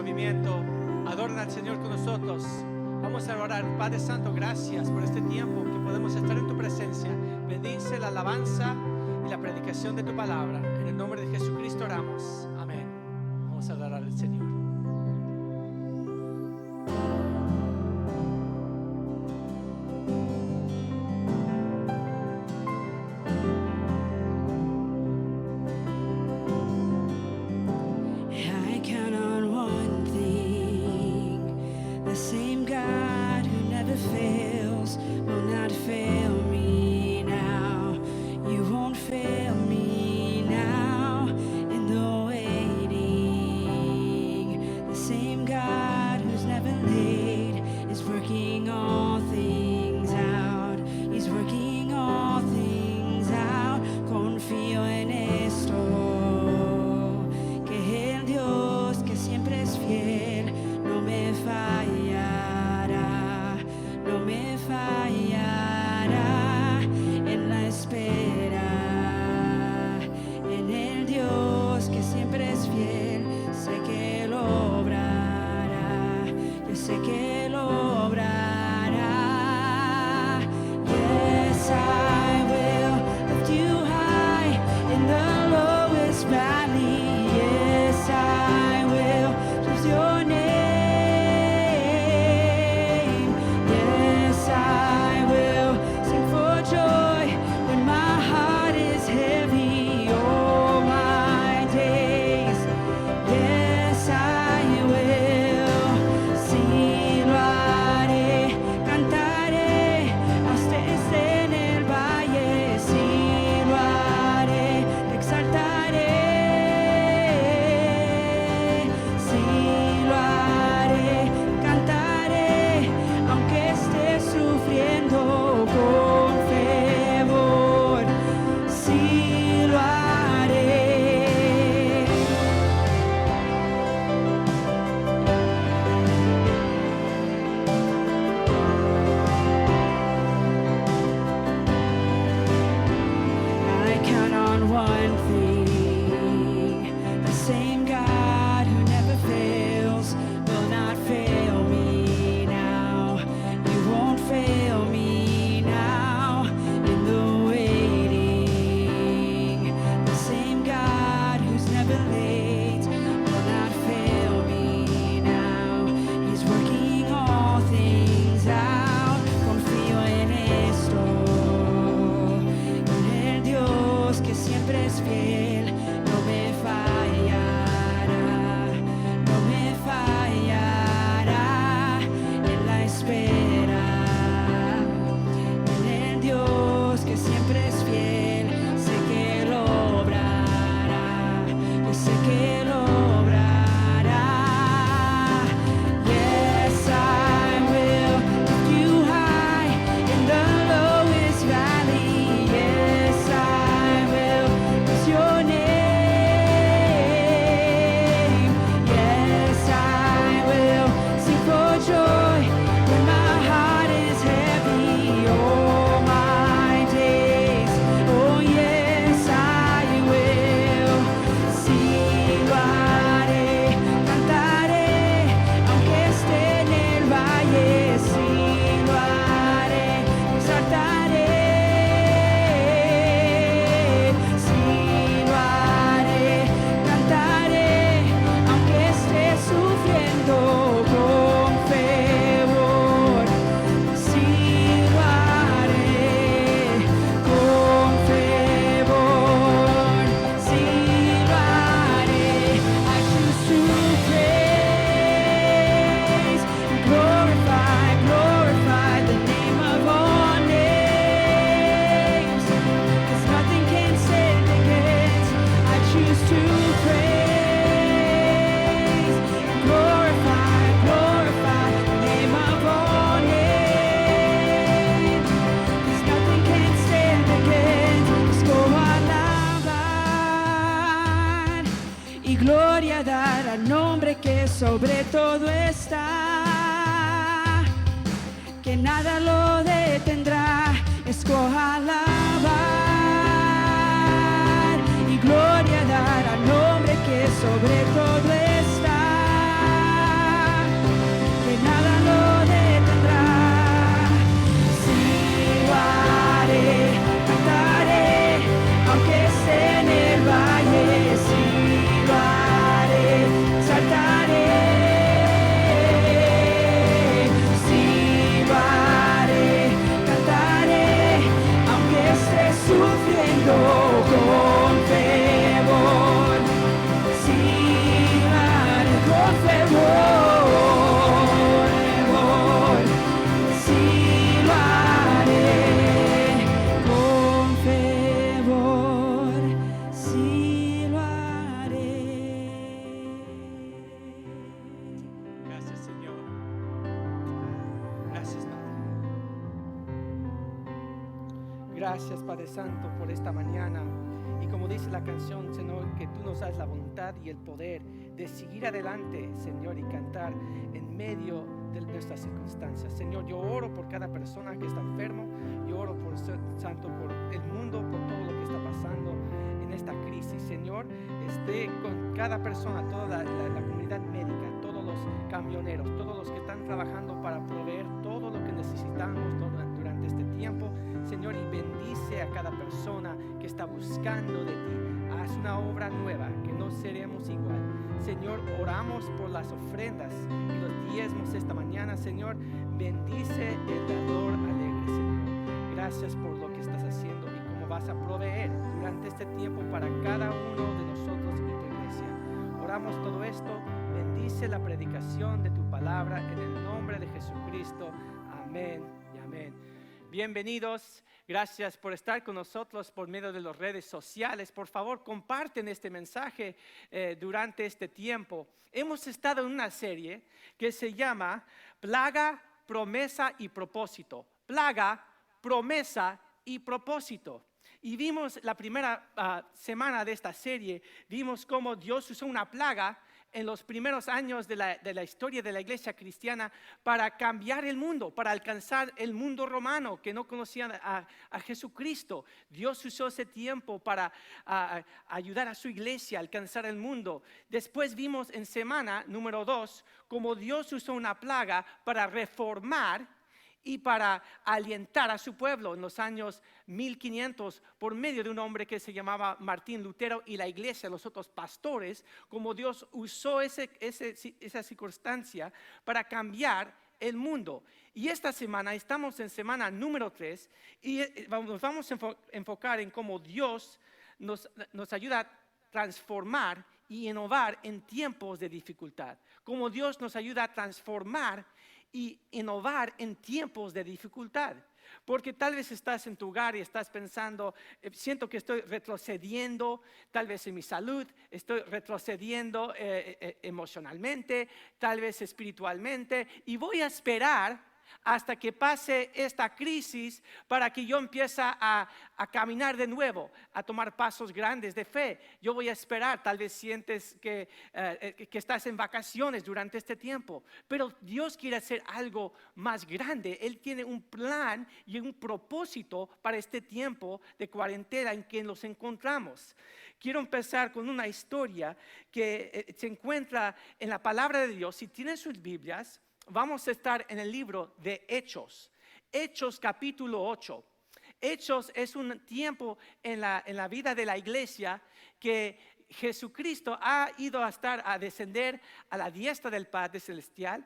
movimiento adoran al Señor con nosotros, vamos a orar. Padre Santo, gracias por este tiempo que podemos estar en tu presencia. Bendice la alabanza y la predicación de tu palabra. En el nombre de Jesucristo oramos. Amén. Vamos a adorar al Señor. Sobre todo está, que nada lo detendrá. Escoja alabar y gloria dar al nombre que sobre todo está. Gracias, Padre Santo, por esta mañana. Y como dice la canción, Señor, que tú nos das la voluntad y el poder de seguir adelante, Señor, y cantar en medio de nuestras circunstancias. Señor, yo oro por cada persona que está enfermo. Yo oro por Santo, por el mundo, por todo lo que está pasando en esta crisis. Señor, esté con cada persona, toda la comunidad médica, todos los camioneros, todos los que están trabajando para proveer todo lo que necesitamos durante este tiempo. Señor, y bendice a cada persona que está buscando de ti. Haz una obra nueva, que no seremos igual. Señor, oramos por las ofrendas y los diezmos esta mañana. Señor, bendice el dador alegre, Señor. Gracias por lo que estás haciendo y cómo vas a proveer durante este tiempo para cada uno de nosotros y tu iglesia. Oramos todo esto. Bendice la predicación de tu palabra en el nombre de Jesucristo. Amén y amén. Bienvenidos, gracias por estar con nosotros por medio de las redes sociales. Por favor, comparten este mensaje durante este tiempo. Hemos estado en una serie que se llama Plaga, Promesa y Propósito. Plaga, Promesa y Propósito. Y vimos la primera semana de esta serie, vimos cómo Dios usó una plaga en los primeros años de la historia de la iglesia cristiana para cambiar el mundo, para alcanzar el mundo romano que no conocían a Jesucristo. Dios usó ese tiempo para ayudar a su iglesia a alcanzar el mundo. Después vimos en semana número 2 cómo Dios usó una plaga para reformar y para alientar a su pueblo en los años 1500 por medio de un hombre que se llamaba Martín Lutero y la iglesia, los otros pastores, como Dios usó esa circunstancia para cambiar el mundo. Y esta semana estamos en semana número 3 y nos vamos a enfocar en cómo Dios nos ayuda a transformar y innovar en tiempos de dificultad. Cómo Dios nos ayuda a transformar y innovar en tiempos de dificultad. Porque tal vez estás en tu hogar y estás pensando, siento que estoy retrocediendo, tal vez en mi salud, estoy retrocediendo emocionalmente, tal vez espiritualmente, y voy a esperar hasta que pase esta crisis para que yo empiece a caminar de nuevo, a tomar pasos grandes de fe. Yo voy a esperar, tal vez sientes que estás en vacaciones durante este tiempo, pero Dios quiere hacer algo más grande. Él tiene un plan y un propósito para este tiempo de cuarentena en que nos encontramos. Quiero empezar con una historia que se encuentra en la palabra de Dios. Si tienen sus Biblias, vamos a estar en el libro de Hechos. Hechos capítulo 8. Hechos es un tiempo en la vida de la iglesia que Jesucristo ha ido a descender a la diestra del Padre Celestial,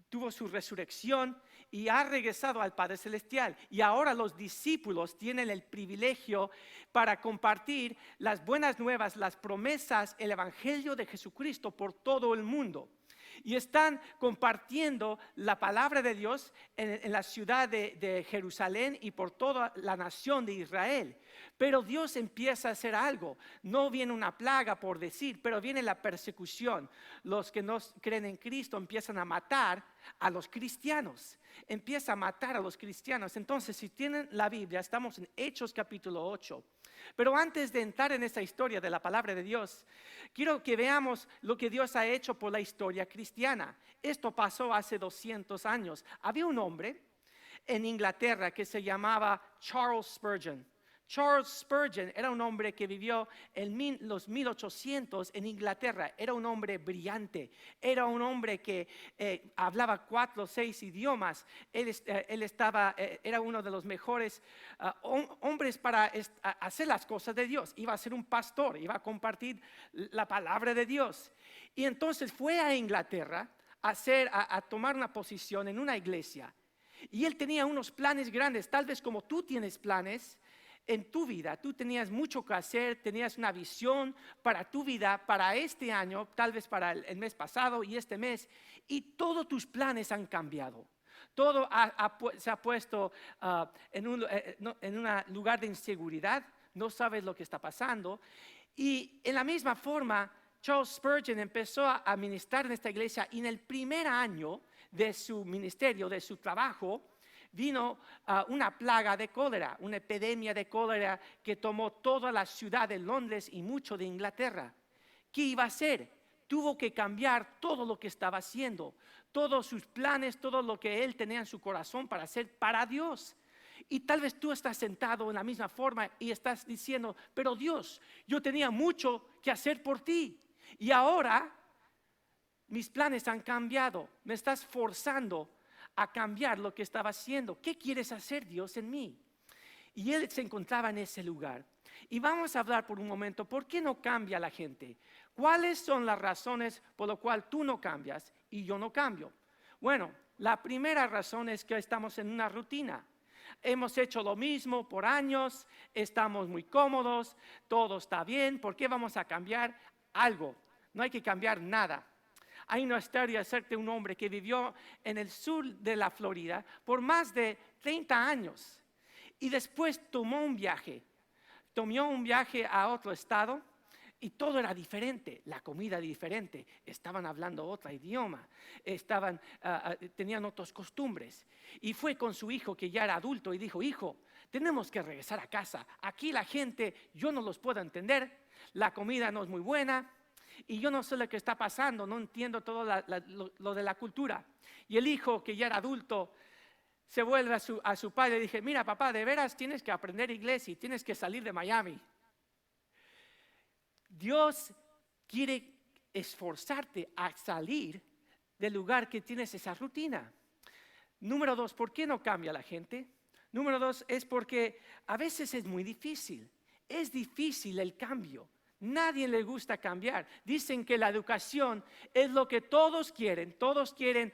tuvo su resurrección y ha regresado al Padre Celestial. Y ahora los discípulos tienen el privilegio para compartir las buenas nuevas, las promesas, el Evangelio de Jesucristo por todo el mundo. Y están compartiendo la palabra de Dios en la ciudad de Jerusalén y por toda la nación de Israel. Pero Dios empieza a hacer algo. No viene una plaga por decir, pero viene la persecución. Los que no creen en Cristo empiezan a matar a los cristianos. Empieza a matar a los cristianos. Entonces, si tienen la Biblia, estamos en Hechos capítulo 8. Pero antes de entrar en esta historia de la palabra de Dios, quiero que veamos lo que Dios ha hecho por la historia cristiana. Esto pasó hace 200 años. Había un hombre en Inglaterra que se llamaba Charles Spurgeon. Charles Spurgeon era un hombre que vivió en los 1800 en Inglaterra. Era un hombre brillante. Era un hombre que hablaba 4 o 6 idiomas. Él era uno de los mejores hombres para hacer las cosas de Dios. Iba a ser un pastor, iba a compartir la palabra de Dios. Y entonces fue a Inglaterra a tomar una posición en una iglesia. Y él tenía unos planes grandes, tal vez como tú tienes planes en tu vida. Tú tenías mucho que hacer, tenías una visión para tu vida, para este año, tal vez para el mes pasado y este mes, y todos tus planes han cambiado. Todo se ha puesto en un lugar de inseguridad, no sabes lo que está pasando. Y en la misma forma, Charles Spurgeon empezó a ministrar en esta iglesia y en el primer año de su ministerio, de su trabajo, vino una plaga de cólera, una epidemia de cólera que tomó toda la ciudad de Londres y mucho de Inglaterra. ¿Qué iba a hacer? Tuvo que cambiar todo lo que estaba haciendo, todos sus planes, todo lo que él tenía en su corazón para hacer para Dios. Y tal vez tú estás sentado en la misma forma y estás diciendo, pero Dios, yo tenía mucho que hacer por ti y ahora mis planes han cambiado, me estás forzando a cambiar lo que estaba haciendo. ¿Qué quieres hacer, Dios, en mí? Y él se encontraba en ese lugar. Y vamos a hablar por un momento, ¿por qué no cambia la gente? ¿Cuáles son las razones por las cuales tú no cambias y yo no cambio? Bueno, la primera razón es que estamos en una rutina. Hemos hecho lo mismo por años, estamos muy cómodos, todo está bien. ¿Por qué vamos a cambiar algo? No hay que cambiar nada. Hay una historia acerca de un hombre que vivió en el sur de la Florida por más de 30 años y después tomó un viaje a otro estado y todo era diferente, la comida diferente, estaban hablando otro idioma, tenían otras costumbres. Y fue con su hijo que ya era adulto y dijo, hijo, tenemos que regresar a casa, aquí la gente, yo no los puedo entender, la comida no es muy buena y yo no sé lo que está pasando, no entiendo todo lo de la cultura. Y el hijo que ya era adulto se vuelve a su padre y dice, mira papá, de veras tienes que aprender inglés y tienes que salir de Miami. Dios quiere esforzarte a salir del lugar que tienes esa rutina. Número 2, ¿por qué no cambia la gente? Número 2 es porque a veces es muy difícil. Es difícil el cambio. Nadie le gusta cambiar. Dicen que la educación es lo que todos quieren. Todos quieren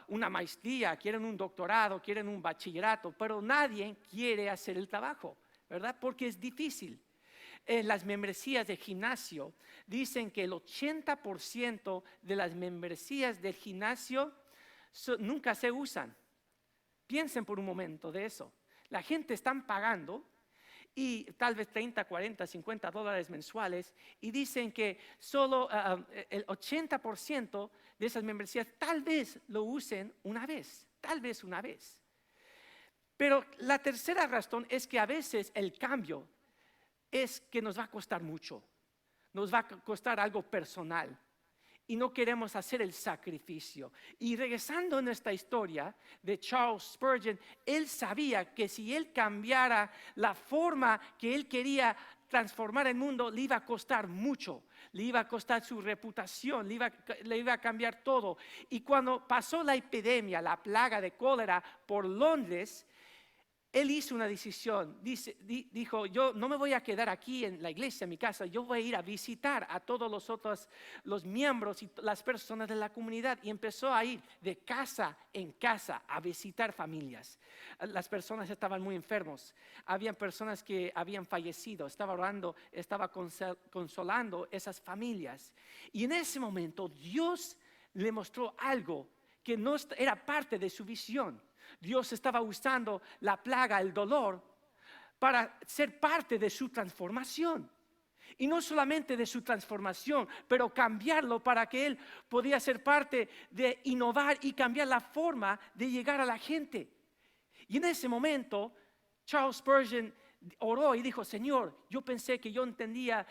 una maestría, quieren un doctorado, quieren un bachillerato, pero nadie quiere hacer el trabajo, ¿verdad? Porque es difícil. En las membresías de gimnasio dicen que el 80% de las membresías del gimnasio nunca se usan. Piensen por un momento de eso. La gente está pagando y tal vez 30, 40, 50 dólares mensuales y dicen que solo el 80% de esas membresías tal vez lo usen una vez, tal vez una vez. Pero la tercera razón es que a veces el cambio es que nos va a costar mucho, nos va a costar algo personal y no queremos hacer el sacrificio. Y regresando en esta historia de Charles Spurgeon, él sabía que si él cambiara la forma que él quería transformar el mundo, le iba a costar mucho, le iba a costar su reputación, le iba a cambiar todo. Y cuando pasó la epidemia, la plaga de cólera por Londres, él hizo una decisión, dijo, yo no me voy a quedar aquí en la iglesia, en mi casa, yo voy a ir a visitar a todos los miembros y las personas de la comunidad. Y empezó a ir de casa en casa a visitar familias. Las personas estaban muy enfermos, habían personas que habían fallecido, estaba orando, estaba consolando esas familias. Y en ese momento Dios le mostró algo que no era parte de su visión. Dios estaba usando la plaga, el dolor, para ser parte de su transformación. Y no solamente de su transformación, pero cambiarlo para que Él podía ser parte de innovar y cambiar la forma de llegar a la gente. Y en ese momento, Charles Spurgeon oró y dijo, Señor, yo pensé que yo entendía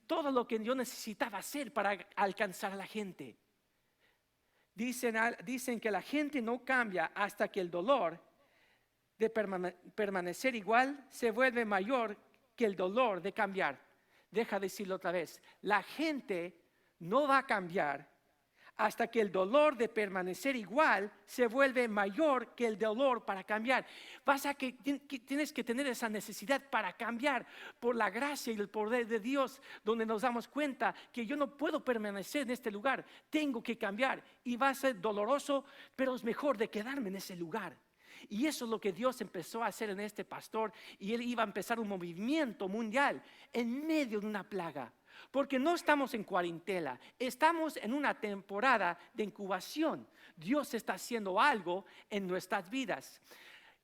todo lo que yo necesitaba hacer para alcanzar a la gente. Dicen que la gente no cambia hasta que el dolor de permanecer igual se vuelve mayor que el dolor de cambiar. Deja de decirlo otra vez. La gente no va a cambiar hasta que el dolor de permanecer igual se vuelve mayor que el dolor para cambiar. Tienes que tener esa necesidad para cambiar por la gracia y el poder de Dios, donde nos damos cuenta que yo no puedo permanecer en este lugar, tengo que cambiar y va a ser doloroso, pero es mejor de quedarme en ese lugar. Y eso es lo que Dios empezó a hacer en este pastor, y él iba a empezar un movimiento mundial en medio de una plaga. Porque no estamos en cuarentena, estamos en una temporada de incubación. Dios está haciendo algo en nuestras vidas.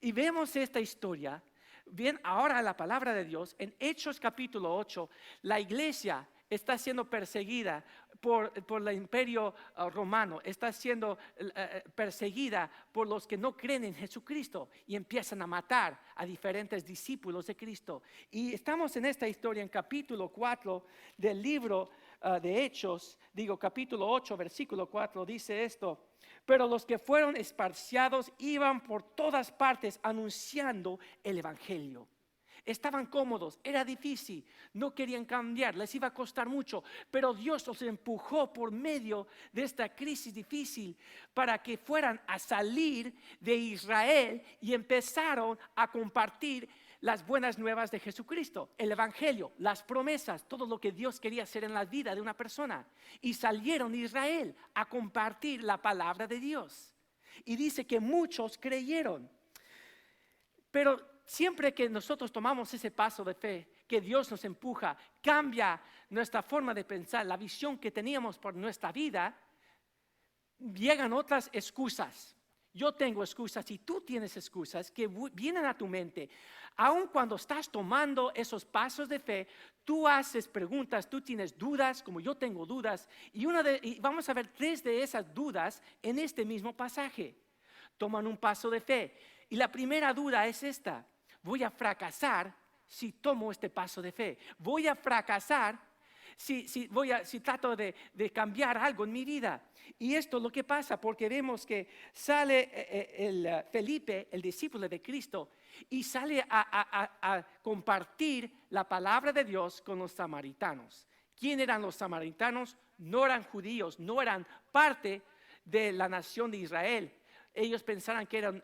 Y vemos esta historia, bien ahora la palabra de Dios, en Hechos capítulo 8, la iglesia está siendo perseguida por el imperio romano, está siendo perseguida por los que no creen en Jesucristo y empiezan a matar a diferentes discípulos de Cristo. Y estamos en esta historia en capítulo 4 del libro de Hechos, capítulo 8, versículo 4, dice esto: pero los que fueron esparciados iban por todas partes anunciando el evangelio. Estaban cómodos, era difícil, no querían cambiar, les iba a costar mucho, pero Dios los empujó por medio de esta crisis difícil para que fueran a salir de Israel y empezaron a compartir las buenas nuevas de Jesucristo, el evangelio, las promesas, todo lo que Dios quería hacer en la vida de una persona. Y salieron de Israel a compartir la palabra de Dios. Y dice que muchos creyeron. Pero siempre que nosotros tomamos ese paso de fe, que Dios nos empuja, cambia nuestra forma de pensar, la visión que teníamos por nuestra vida, llegan otras excusas. Yo tengo excusas y tú tienes excusas que vienen a tu mente. Aun cuando estás tomando esos pasos de fe, tú haces preguntas, tú tienes dudas, como yo tengo dudas. Y vamos a ver 3 de esas dudas en este mismo pasaje. Toman un paso de fe. Y la primera duda es esta: voy a fracasar si tomo este paso de fe. Voy a fracasar si trato de cambiar algo en mi vida. Y esto es lo que pasa, porque vemos que sale Felipe, el discípulo de Cristo, y sale a compartir la palabra de Dios con los samaritanos. ¿Quién eran los samaritanos? No eran judíos, no eran parte de la nación de Israel. Ellos pensaban que eran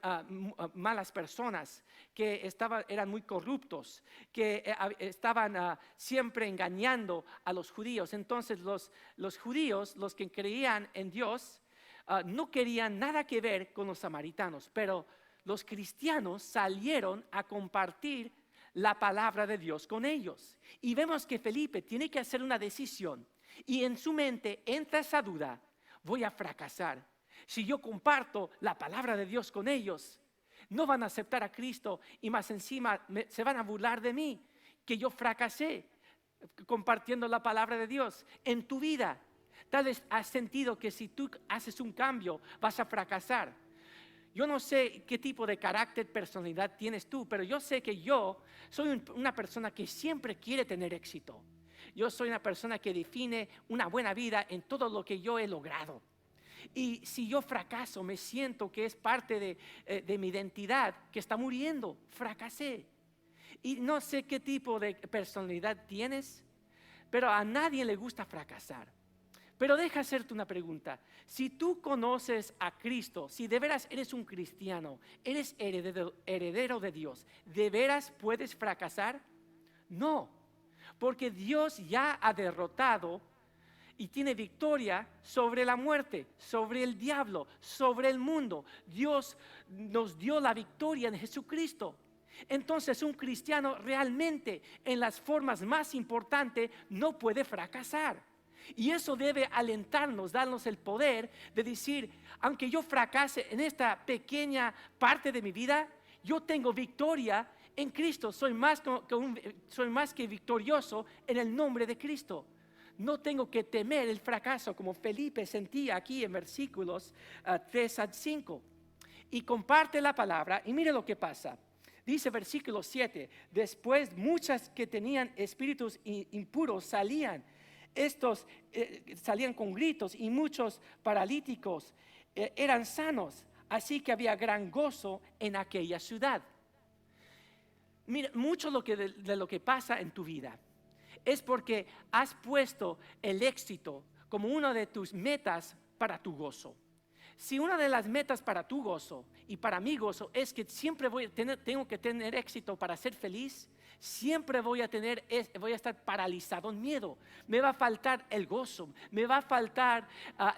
malas personas, que eran muy corruptos, que estaban siempre engañando a los judíos. Entonces los judíos, los que creían en Dios, no querían nada que ver con los samaritanos. Pero los cristianos salieron a compartir la palabra de Dios con ellos. Y vemos que Felipe tiene que hacer una decisión. Y en su mente entra esa duda: voy a fracasar. Si yo comparto la palabra de Dios con ellos, no van a aceptar a Cristo y más encima se van a burlar de mí, que yo fracasé compartiendo la palabra de Dios. En tu vida, tal vez has sentido que si tú haces un cambio vas a fracasar. Yo no sé qué tipo de carácter, personalidad tienes tú, pero yo sé que yo soy una persona que siempre quiere tener éxito. Yo soy una persona que define una buena vida en todo lo que yo he logrado. Y si yo fracaso, me siento que es parte de mi identidad que está muriendo. Fracasé. Y no sé qué tipo de personalidad tienes, pero a nadie le gusta fracasar. Pero deja hacerte una pregunta: si tú conoces a Cristo, si de veras eres un cristiano, eres heredero de Dios, ¿de veras puedes fracasar? No, porque Dios ya ha derrotado y tiene victoria sobre la muerte, sobre el diablo, sobre el mundo. Dios nos dio la victoria en Jesucristo. Entonces un cristiano realmente en las formas más importantes no puede fracasar. Y eso debe alentarnos, darnos el poder de decir: aunque yo fracase en esta pequeña parte de mi vida, yo tengo victoria en Cristo. Soy más que victorioso en el nombre de Cristo. No tengo que temer el fracaso, como Felipe sentía aquí en versículos 3 al 5. Y comparte la palabra y mire lo que pasa. Dice versículo 7: después muchas que tenían espíritus impuros salían. Estos salían con gritos, y muchos paralíticos eran sanos. Así que había gran gozo en aquella ciudad. Mira, mucho de lo que pasa en tu vida es porque has puesto el éxito como una de tus metas para tu gozo. Si una de las metas para tu gozo y para mi gozo es que siempre tengo que tener éxito para ser feliz, siempre voy a estar paralizado en miedo. Me va a faltar el gozo, me va a faltar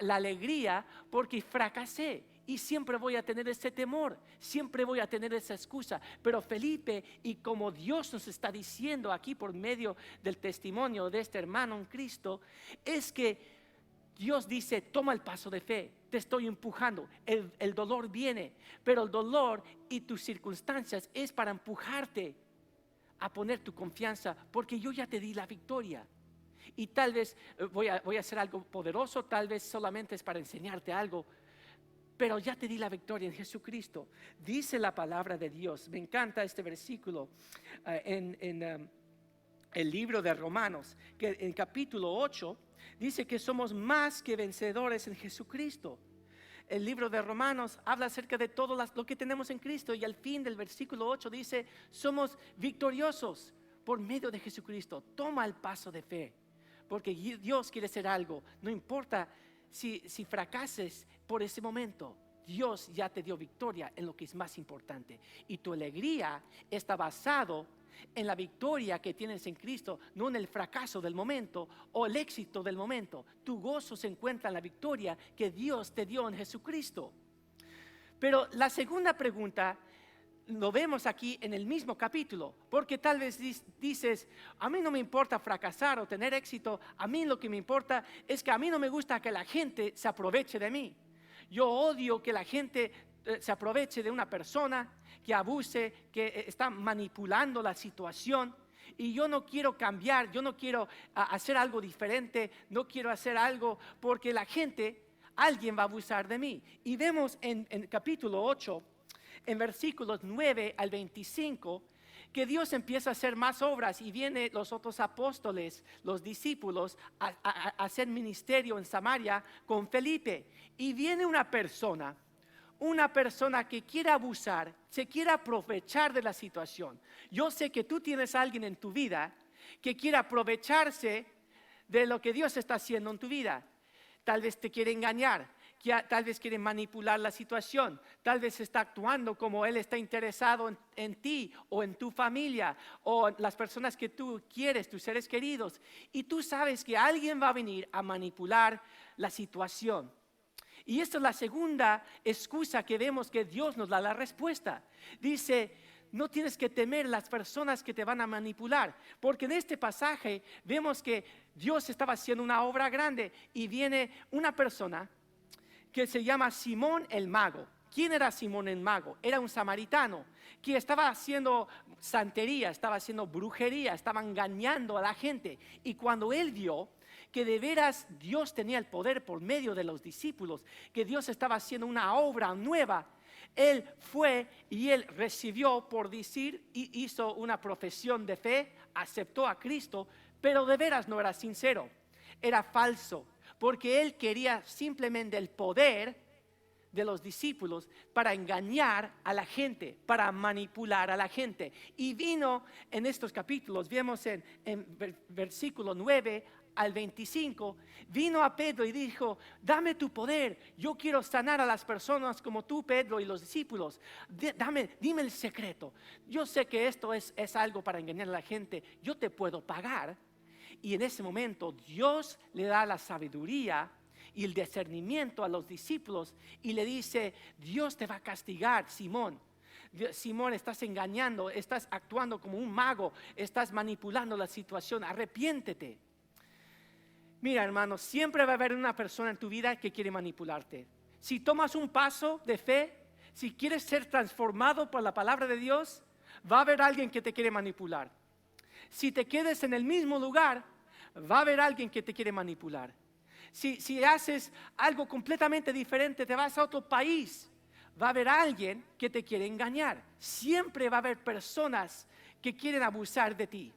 la alegría porque fracasé. Y siempre voy a tener ese temor, siempre voy a tener esa excusa. Pero Felipe, y como Dios nos está diciendo aquí por medio del testimonio de este hermano en Cristo, es que Dios dice: toma el paso de fe, te estoy empujando. El dolor viene, pero el dolor y tus circunstancias es para empujarte a poner tu confianza, porque yo ya te di la victoria. Y tal vez voy a hacer algo poderoso, tal vez solamente es para enseñarte algo. Pero ya te di la victoria en Jesucristo. Dice la palabra de Dios. Me encanta este versículo en el libro de Romanos, que en capítulo 8 dice que somos más que vencedores en Jesucristo. El libro de Romanos habla acerca de todo lo que tenemos en Cristo, y al fin del versículo 8 dice, somos victoriosos por medio de Jesucristo. Toma el paso de fe, porque Dios quiere hacer algo. No importa si fracases por ese momento, Dios ya te dio victoria en lo que es más importante. Y tu alegría está basado en la victoria que tienes en Cristo, no en el fracaso del momento o el éxito del momento. Tu gozo se encuentra en la victoria que Dios te dio en Jesucristo. Pero la segunda pregunta lo vemos aquí en el mismo capítulo, porque tal vez dices, a mí no me importa fracasar o tener éxito, a mí lo que me importa es que a mí no me gusta que la gente se aproveche de mí. Yo odio que la gente se aproveche de una persona, que abuse, que está manipulando la situación. Y yo no quiero cambiar, yo no quiero hacer algo diferente, no quiero hacer algo porque alguien va a abusar de mí. Y vemos en capítulo 8, en versículos 9 al 25, que Dios empieza a hacer más obras y vienen los otros apóstoles, los discípulos, a hacer ministerio en Samaria con Felipe. Y viene una persona que quiere abusar, se quiere aprovechar de la situación. Yo sé que tú tienes a alguien en tu vida que quiere aprovecharse de lo que Dios está haciendo en tu vida. Tal vez te quiere engañar, tal vez quiere manipular la situación, tal vez está actuando como él está interesado en ti o en tu familia o en las personas que tú quieres, tus seres queridos. Y tú sabes que alguien va a venir a manipular la situación. Y esta es la segunda excusa que vemos que Dios nos da la respuesta. Dice, no tienes que temer las personas que te van a manipular, porque en este pasaje vemos que Dios estaba haciendo una obra grande y viene una persona que se llama Simón el mago. ¿Quién era Simón el mago? Era un samaritano que estaba haciendo santería, estaba haciendo brujería, estaba engañando a la gente. Y cuando él vio que de veras Dios tenía el poder por medio de los discípulos, que Dios estaba haciendo una obra nueva, él fue y él recibió, por decir, y hizo una profesión de fe, aceptó a Cristo, pero de veras no era sincero, era falso, porque él quería simplemente el poder de los discípulos para engañar a la gente, para manipular a la gente. Y vino en estos capítulos, vemos en versículo 9 al 25, vino a Pedro y dijo, dame tu poder, yo quiero sanar a las personas como tú, Pedro, y los discípulos. Dime el secreto. Yo sé que esto es algo para engañar a la gente, yo te puedo pagar. Y en ese momento Dios le da la sabiduría y el discernimiento a los discípulos y le dice, Dios te va a castigar, Simón. Simón, estás engañando, estás actuando como un mago, estás manipulando la situación, arrepiéntete. Mira, hermano, siempre va a haber una persona en tu vida que quiere manipularte. Si tomas un paso de fe, si quieres ser transformado por la palabra de Dios, va a haber alguien que te quiere manipular. Si te quedes en el mismo lugar, va a haber alguien que te quiere manipular. Si haces algo completamente diferente, te vas a otro país, va a haber alguien que te quiere engañar. Siempre va a haber personas que quieren abusar de ti.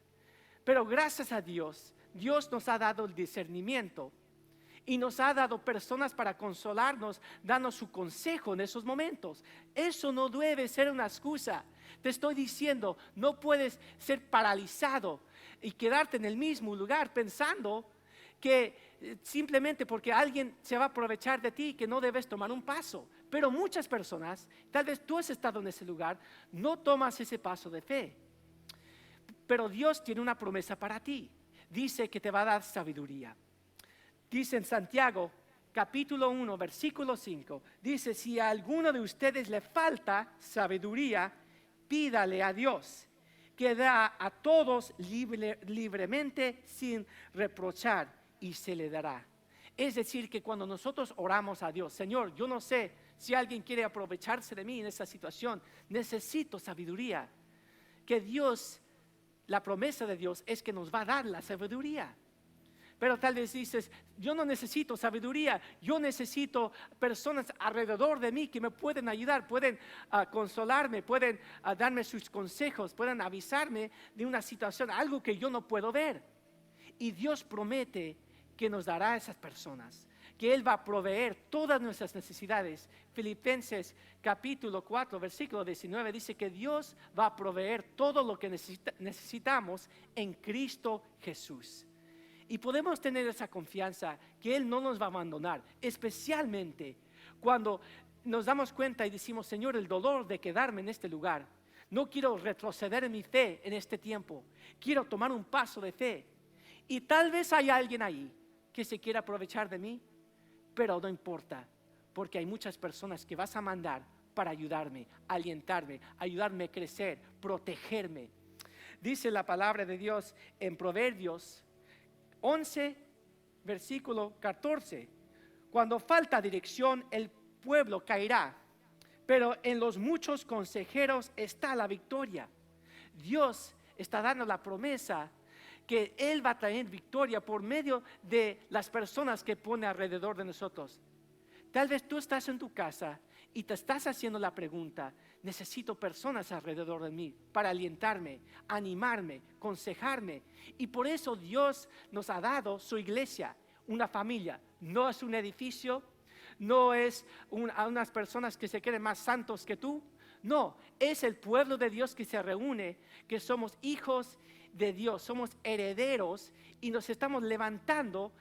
Pero gracias a Dios, Dios nos ha dado el discernimiento y nos ha dado personas para consolarnos, darnos su consejo en esos momentos. Eso no debe ser una excusa. Te estoy diciendo, no puedes ser paralizado y quedarte en el mismo lugar pensando que simplemente porque alguien se va a aprovechar de ti, que no debes tomar un paso. Pero muchas personas, tal vez tú has estado en ese lugar, no tomas ese paso de fe. Pero Dios tiene una promesa para ti. Dice que te va a dar sabiduría. Dice en Santiago, capítulo 1, versículo 5, dice, si a alguno de ustedes le falta sabiduría, pídale a Dios, que da a todos libremente sin reprochar, y se le dará. Es decir, que cuando nosotros oramos a Dios, Señor, yo no sé si alguien quiere aprovecharse de mí en esta situación, necesito sabiduría. Que Dios, la promesa de Dios es que nos va a dar la sabiduría. Pero tal vez dices, yo no necesito sabiduría, yo necesito personas alrededor de mí que me pueden ayudar, pueden consolarme, pueden darme sus consejos, pueden avisarme de una situación, algo que yo no puedo ver. Y Dios promete que nos dará a esas personas, que Él va a proveer todas nuestras necesidades. Filipenses capítulo 4, versículo 19 dice que Dios va a proveer todo lo que necesitamos en Cristo Jesús. Y podemos tener esa confianza que Él no nos va a abandonar, especialmente cuando nos damos cuenta y decimos, Señor, el dolor de quedarme en este lugar, no quiero retroceder en mi fe en este tiempo, quiero tomar un paso de fe. Y tal vez hay alguien ahí que se quiera aprovechar de mí, pero no importa, porque hay muchas personas que vas a mandar para ayudarme, alentarme, ayudarme a crecer, protegerme. Dice la palabra de Dios en Proverbios 11, versículo 14. Cuando falta dirección, el pueblo caerá, pero en los muchos consejeros está la victoria. Dios está dando la promesa que Él va a traer victoria por medio de las personas que pone alrededor de nosotros. Tal vez tú estás en tu casa y te estás haciendo la pregunta, necesito personas alrededor de mí para alentarme, animarme, aconsejarme. Y por eso Dios nos ha dado su iglesia, una familia. No es un edificio, no es a unas personas que se creen más santos que tú. No, es el pueblo de Dios que se reúne, que somos hijos de Dios, somos herederos y nos estamos levantando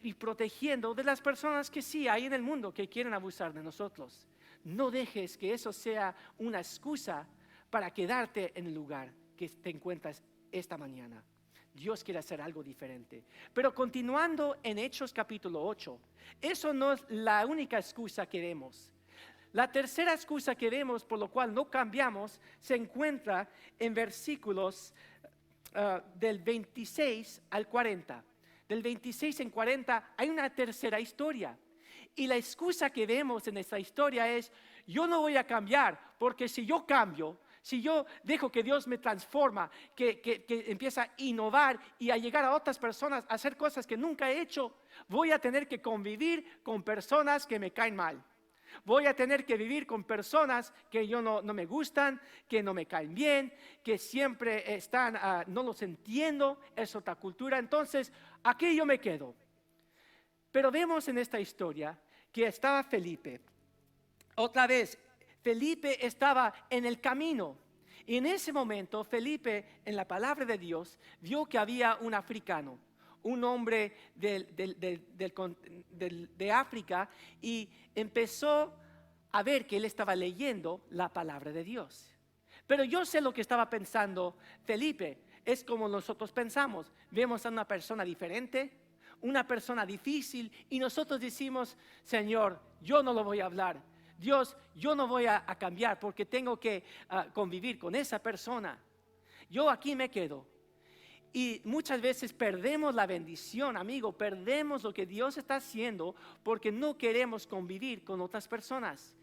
y protegiendo de las personas que sí hay en el mundo que quieren abusar de nosotros. No dejes que eso sea una excusa para quedarte en el lugar que te encuentras esta mañana. Dios quiere hacer algo diferente. Pero continuando en Hechos capítulo 8, eso no es la única excusa que vemos. La tercera excusa que vemos, por lo cual no cambiamos, se encuentra en versículos del 26 al 40. Del 26 en 40 hay una tercera historia. Y la excusa que vemos en esta historia es, yo no voy a cambiar, porque si yo cambio, si yo dejo que Dios me transforma, que empieza a innovar y a llegar a otras personas, a hacer cosas que nunca he hecho, voy a tener que convivir con personas que me caen mal. Voy a tener que vivir con personas que yo no me gustan, que no me caen bien, que siempre están, no los entiendo, es otra cultura. Entonces, aquí yo me quedo. Pero vemos en esta historia que estaba Felipe. Otra vez, Felipe estaba en el camino. Y en ese momento, Felipe, en la palabra de Dios, vio que había un africano, un hombre de África, y empezó a ver que él estaba leyendo la palabra de Dios. Pero yo sé lo que estaba pensando Felipe. Es como nosotros pensamos. Vemos a una persona diferente, una persona difícil, y nosotros decimos, Señor, yo no lo voy a hablar. Dios, yo no voy a cambiar porque tengo que convivir con esa persona. Yo aquí me quedo. Y muchas veces perdemos la bendición, amigo, perdemos lo que Dios está haciendo porque no queremos convivir con otras personas.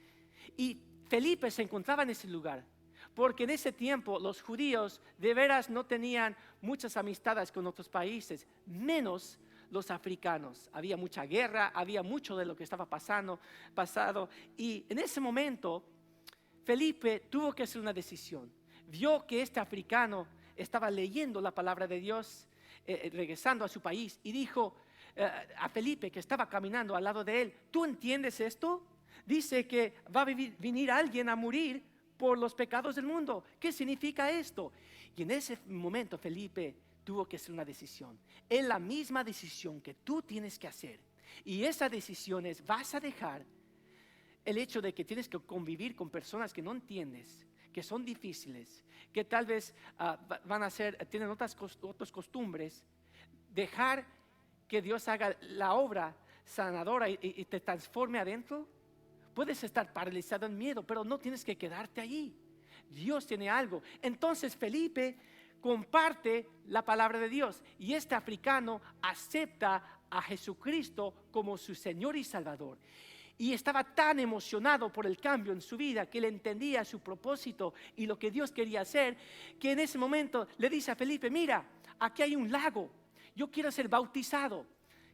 Y Felipe se encontraba en ese lugar, porque en ese tiempo los judíos de veras no tenían muchas amistades con otros países, menos los africanos. Había mucha guerra, había mucho de lo que estaba pasado, y en ese momento Felipe tuvo que hacer una decisión. Vio que este africano estaba leyendo la palabra de Dios, regresando a su país, y dijo a Felipe, que estaba caminando al lado de él, ¿tú entiendes esto? Dice que va a venir alguien a morir por los pecados del mundo. ¿Qué significa esto? Y en ese momento Felipe tuvo que hacer una decisión. Es la misma decisión que tú tienes que hacer. Y esa decisión es, vas a dejar el hecho de que tienes que convivir con personas que no entiendes, que son difíciles, que tal vez tienen otras costumbres. Dejar que Dios haga la obra sanadora y te transforme adentro. Puedes estar paralizado en miedo, pero no tienes que quedarte allí. Dios tiene algo. Entonces Felipe comparte la palabra de Dios, y este africano acepta a Jesucristo como su Señor y Salvador. Y estaba tan emocionado por el cambio en su vida, que él entendía su propósito y lo que Dios quería hacer, que en ese momento le dice a Felipe, mira, aquí hay un lago, yo quiero ser bautizado.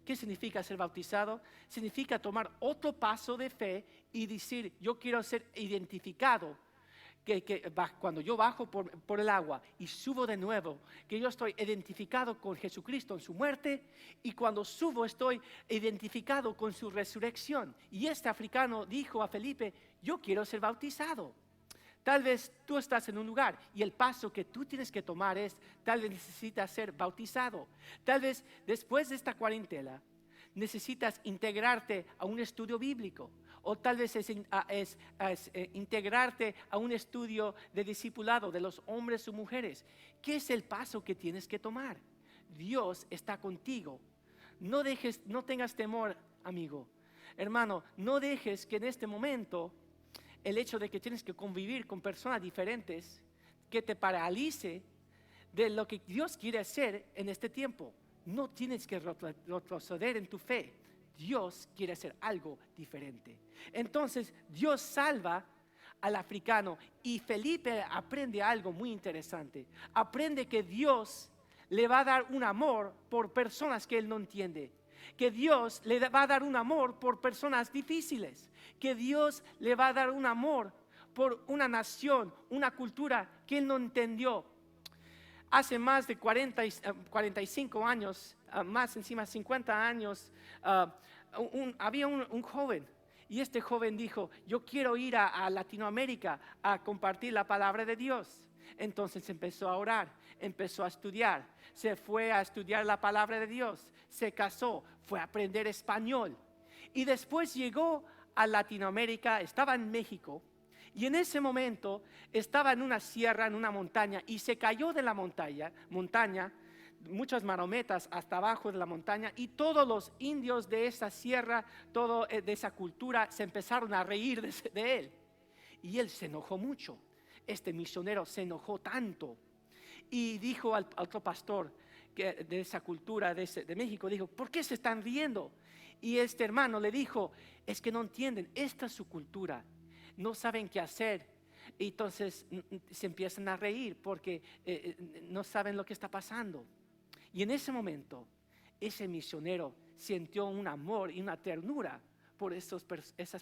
¿Qué significa ser bautizado? Significa tomar otro paso de fe y decir, yo quiero ser identificado. Cuando yo bajo por el agua y subo de nuevo, que yo estoy identificado con Jesucristo en su muerte, y cuando subo estoy identificado con su resurrección. Y este africano dijo a Felipe, yo quiero ser bautizado. Tal vez tú estás en un lugar y el paso que tú tienes que tomar es, tal vez necesitas ser bautizado. Tal vez después de esta cuarentena necesitas integrarte a un estudio bíblico. O tal vez es integrarte a un estudio de discipulado de los hombres o mujeres. ¿Qué es el paso que tienes que tomar? Dios está contigo. No tengas temor, amigo. Hermano, no dejes que en este momento el hecho de que tienes que convivir con personas diferentes que te paralice de lo que Dios quiere hacer en este tiempo. No tienes que retroceder en tu fe. Dios quiere hacer algo diferente. Entonces Dios salva al africano y Felipe aprende algo muy interesante. Aprende que Dios le va a dar un amor por personas que él no entiende. Que Dios le va a dar un amor por personas difíciles. Que Dios le va a dar un amor por una nación, una cultura que él no entendió. Hace más de 45 años, más encima 50 años, había un joven. Y este joven dijo, yo quiero ir a Latinoamérica a compartir la palabra de Dios. Entonces empezó a orar, empezó a estudiar, se fue a estudiar la palabra de Dios, se casó, fue a aprender español. Y después llegó a Latinoamérica, estaba en México, y en ese momento estaba en una sierra, en una montaña, y se cayó de la montaña, muchas marometas hasta abajo de la montaña, y todos los indios de esa sierra, de esa cultura, se empezaron a reír de él. Y él se enojó mucho. Este misionero se enojó tanto y dijo al otro pastor de esa cultura de México, dijo, ¿por qué se están riendo? Y este hermano le dijo, es que no entienden, esta es su cultura, no saben qué hacer. Y entonces se empiezan a reír porque no saben lo que está pasando. Y en ese momento, ese misionero sintió un amor y una ternura por esas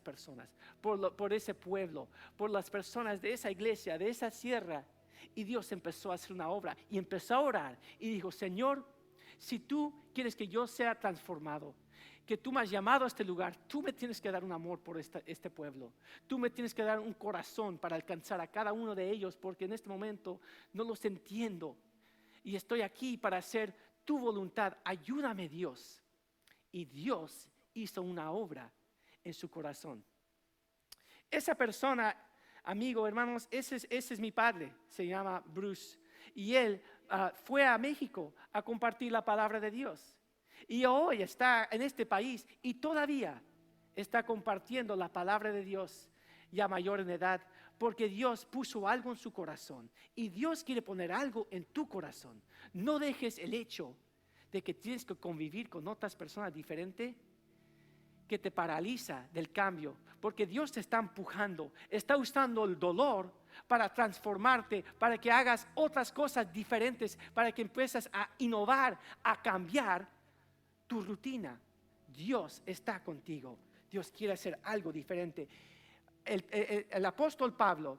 personas, por ese pueblo, por las personas de esa iglesia, de esa sierra. Y Dios empezó a hacer una obra y empezó a orar y dijo, Señor, si tú quieres que yo sea transformado, que tú me has llamado a este lugar, tú me tienes que dar un amor por este pueblo. Tú me tienes que dar un corazón para alcanzar a cada uno de ellos, porque en este momento no los entiendo. Y estoy aquí para hacer tu voluntad. Ayúdame, Dios. Y Dios hizo una obra en su corazón. Esa persona, amigo, hermanos, ese es mi padre, se llama Bruce. Y él fue a México a compartir la palabra de Dios. Y hoy está en este país y todavía está compartiendo la palabra de Dios, ya mayor en edad, porque Dios puso algo en su corazón y Dios quiere poner algo en tu corazón. No dejes el hecho de que tienes que convivir con otras personas diferentes que te paraliza del cambio, porque Dios te está empujando, está usando el dolor para transformarte, para que hagas otras cosas diferentes, para que empieces a innovar, a cambiar tu rutina. Dios está contigo. Dios quiere hacer algo diferente. El apóstol Pablo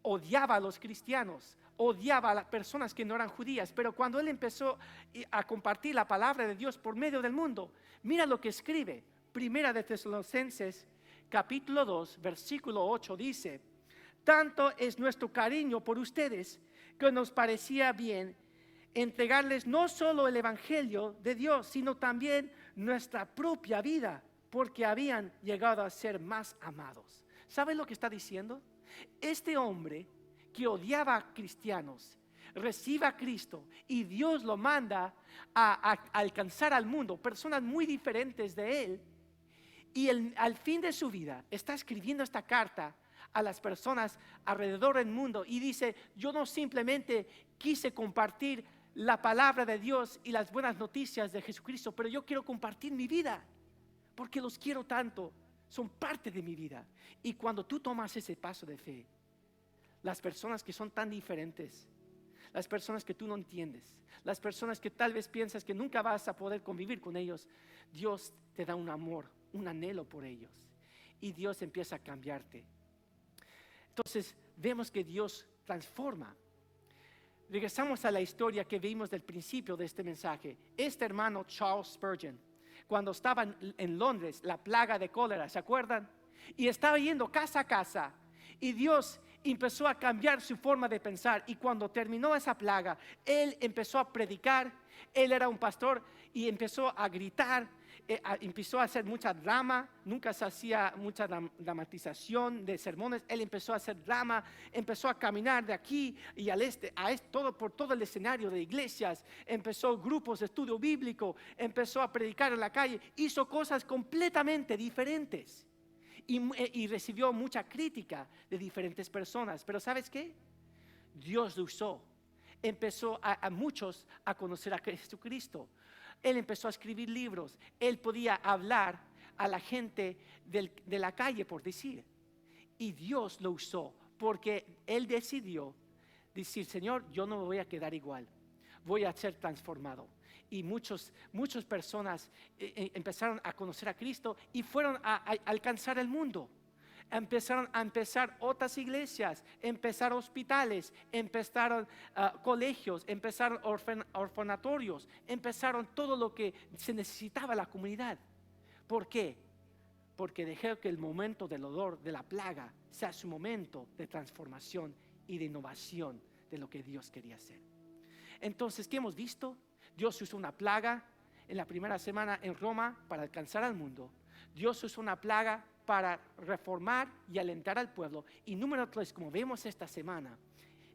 odiaba a los cristianos, odiaba a las personas que no eran judías, pero cuando él empezó a compartir la palabra de Dios por medio del mundo, mira lo que escribe. Primera de Tesalonicenses, capítulo 2, versículo 8, dice, tanto es nuestro cariño por ustedes que nos parecía bien entregarles no solo el evangelio de Dios, sino también nuestra propia vida, porque habían llegado a ser más amados. ¿Saben lo que está diciendo? Este hombre que odiaba a cristianos recibe a Cristo y Dios lo manda a alcanzar al mundo, personas muy diferentes de él, y al fin de su vida está escribiendo esta carta a las personas alrededor del mundo y dice, yo no simplemente quise compartir la palabra de Dios y las buenas noticias de Jesucristo, pero yo quiero compartir mi vida porque los quiero tanto, son parte de mi vida. Y cuando tú tomas ese paso de fe, las personas que son tan diferentes, las personas que tú no entiendes, las personas que tal vez piensas que nunca vas a poder convivir con ellos, Dios te da un amor, un anhelo por ellos. Y Dios empieza a cambiarte. Entonces vemos que Dios transforma. Regresamos a la historia que vimos del principio de este mensaje. Este hermano Charles Spurgeon, cuando estaba en Londres, la plaga de cólera, ¿se acuerdan? Y estaba yendo casa a casa. Y Dios empezó a cambiar su forma de pensar. Y cuando terminó esa plaga, él empezó a predicar. Él era un pastor y empezó a gritar. Empezó a hacer mucha drama. Nunca se hacía mucha dramatización de sermones. Él empezó a hacer drama. Empezó a caminar de aquí y al este, todo por todo el escenario de iglesias. Empezó grupos de estudio bíblico. Empezó a predicar en la calle. Hizo cosas completamente diferentes. Y recibió mucha crítica de diferentes personas. Pero ¿sabes qué? Dios lo usó. Empezó a muchos a conocer a Jesucristo. Él empezó a escribir libros. Él podía hablar a la gente de la calle, por decir. Y Dios lo usó porque Él decidió decir: Señor, yo no me voy a quedar igual. Voy a ser transformado. Y muchas personas empezaron a conocer a Cristo y fueron a alcanzar el mundo. Empezaron a empezar otras iglesias, empezaron hospitales, empezaron colegios, empezaron orfanatorios, empezaron todo lo que se necesitaba en la comunidad. ¿Por qué? Porque dejó que el momento del dolor, de la plaga, sea su momento de transformación y de innovación de lo que Dios quería hacer. Entonces, ¿qué hemos visto? Dios usó una plaga en la primera semana en Roma para alcanzar al mundo. Dios usó una plaga para reformar y alentar al pueblo. Y número 3, como vemos esta semana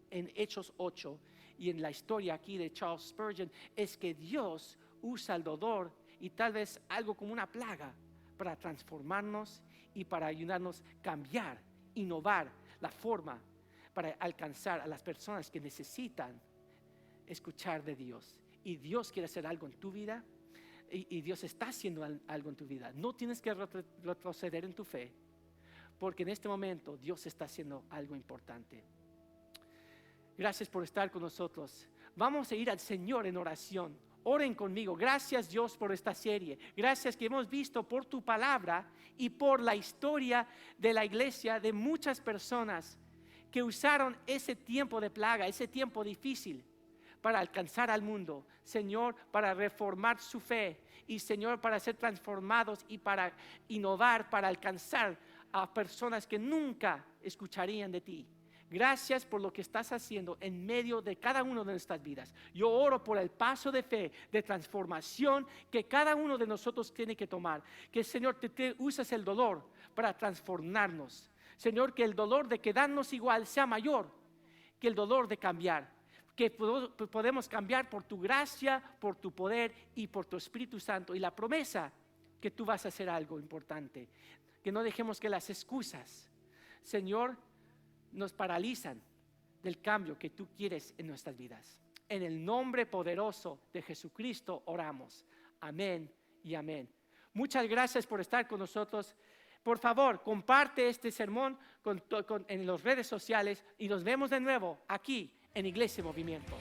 en Hechos 8 y en la historia aquí de Charles Spurgeon, es que Dios usa el dolor y tal vez algo como una plaga para transformarnos y para ayudarnos a cambiar, innovar la forma para alcanzar a las personas que necesitan escuchar de Dios. Y Dios quiere hacer algo en tu vida. Y Dios está haciendo algo en tu vida. No tienes que retroceder en tu fe, porque en este momento Dios está haciendo algo importante. Gracias por estar con nosotros. Vamos a ir al Señor en oración. Oren conmigo. Gracias, Dios, por esta serie. Gracias que hemos visto por tu palabra y por la historia de la iglesia, de muchas personas que usaron ese tiempo de plaga, ese tiempo difícil, para alcanzar al mundo, Señor, para reformar su fe y, Señor, para ser transformados y para innovar, para alcanzar a personas que nunca escucharían de ti. Gracias por lo que estás haciendo en medio de cada una de nuestras vidas. Yo oro por el paso de fe, de transformación que cada uno de nosotros tiene que tomar. Que, Señor, te uses el dolor para transformarnos. Señor, que el dolor de quedarnos igual sea mayor que el dolor de cambiar. Que podemos cambiar por tu gracia, por tu poder y por tu Espíritu Santo. Y la promesa que tú vas a hacer algo importante. Que no dejemos que las excusas, Señor, nos paralizan del cambio que tú quieres en nuestras vidas. En el nombre poderoso de Jesucristo oramos. Amén y amén. Muchas gracias por estar con nosotros. Por favor, comparte este sermón en las redes sociales y nos vemos de nuevo aquí en Iglesia Movimiento.